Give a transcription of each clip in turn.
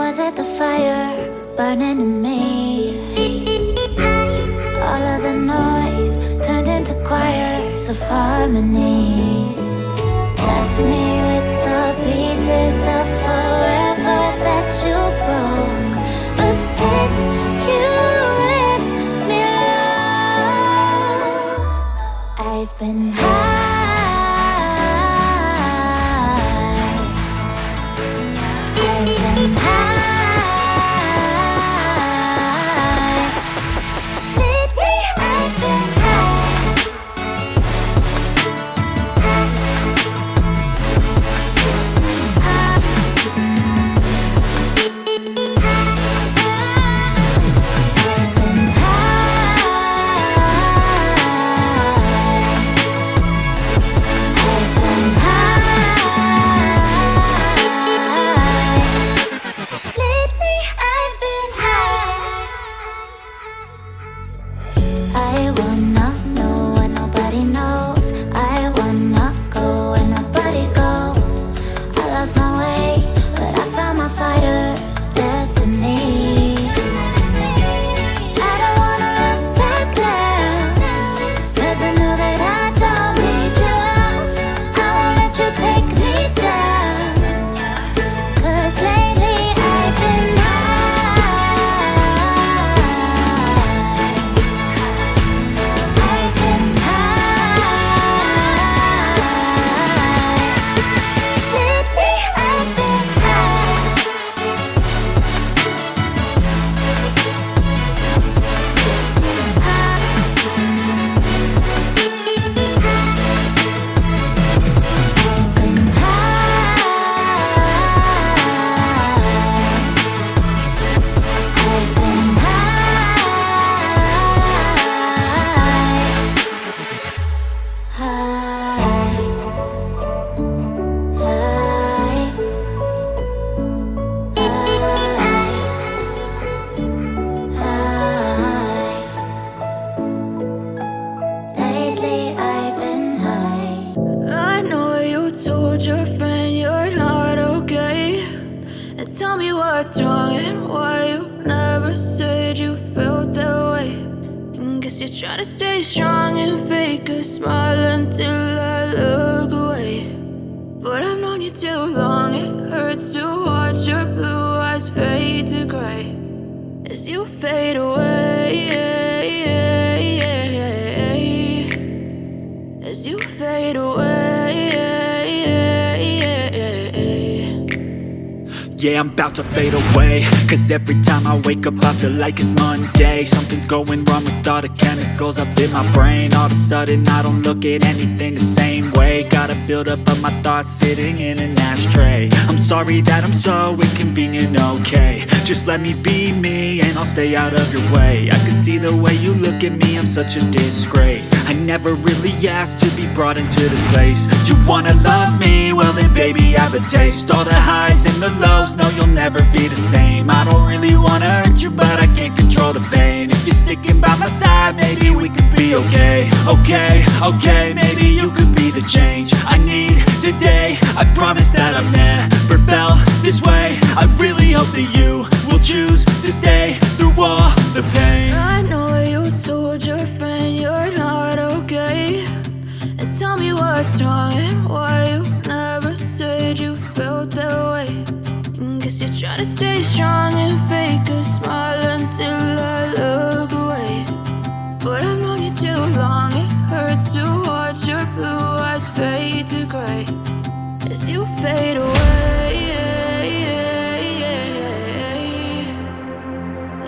was it the fire burning in me? All of the noise turned into choirs of harmony. Left me with the pieces of forever that you broke. But since you left me alone, I've been high. I've been high. Lately I've been I wanna know what nobody knows. I wanna go where nobody goes. I lost my way, but I found my fighter's destiny. I don't wanna look back now, 'cause I know that I don't need your love. I won't let you take me down, 'cause lately I've been your friend you're not okay, and tell me what's wrong and why you never said you felt that way. And guess you're trying to stay strong and fake a smile until I look away. But I've known you too long, it hurts to watch your blue eyes fade to gray as you fade away, as you fade away. Yeah, I'm about to fade away, 'cause every time I wake up I feel like it's Monday. Something's going wrong with all the chemicals up in my brain. All of a sudden I don't look at anything the same way. Got a buildup of my thoughts sitting in an ashtray. I'm sorry that I'm so inconvenient, okay. Just let me be me and I'll stay out of your way. I can see the way you look at me, I'm such a disgrace. I never really asked to be brought into this place. You wanna love me? Well then baby I have a taste. All the highs and the lows, no, you'll never be the same. I don't really wanna hurt you, but I can't control the pain. If you're sticking by my side, maybe we could be okay. Okay, maybe you could be the change I need today. I promise that I've never felt this way. I really hope that you will choose to stay through all the pain. I know you told your friend you're not okay, and tell me what's wrong and why you never said you felt that way. Guess you're trying to stay strong and fake a smile until I look away. But I've known you too long, it hurts to watch your blue eyes fade to gray as you fade away,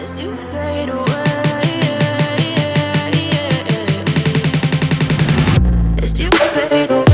as you fade away, as you fade away.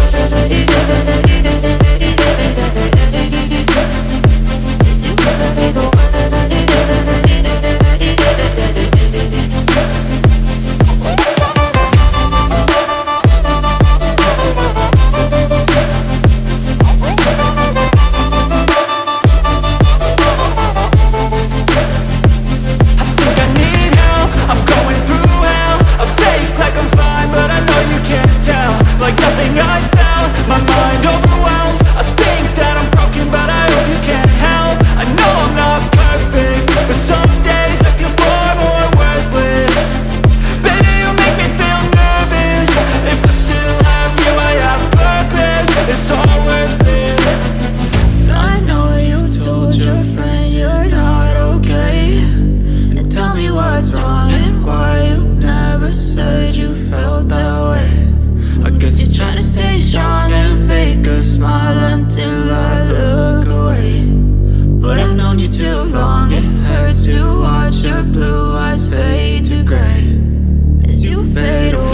known you too long. It hurts to watch your blue eyes fade to gray as you fade away.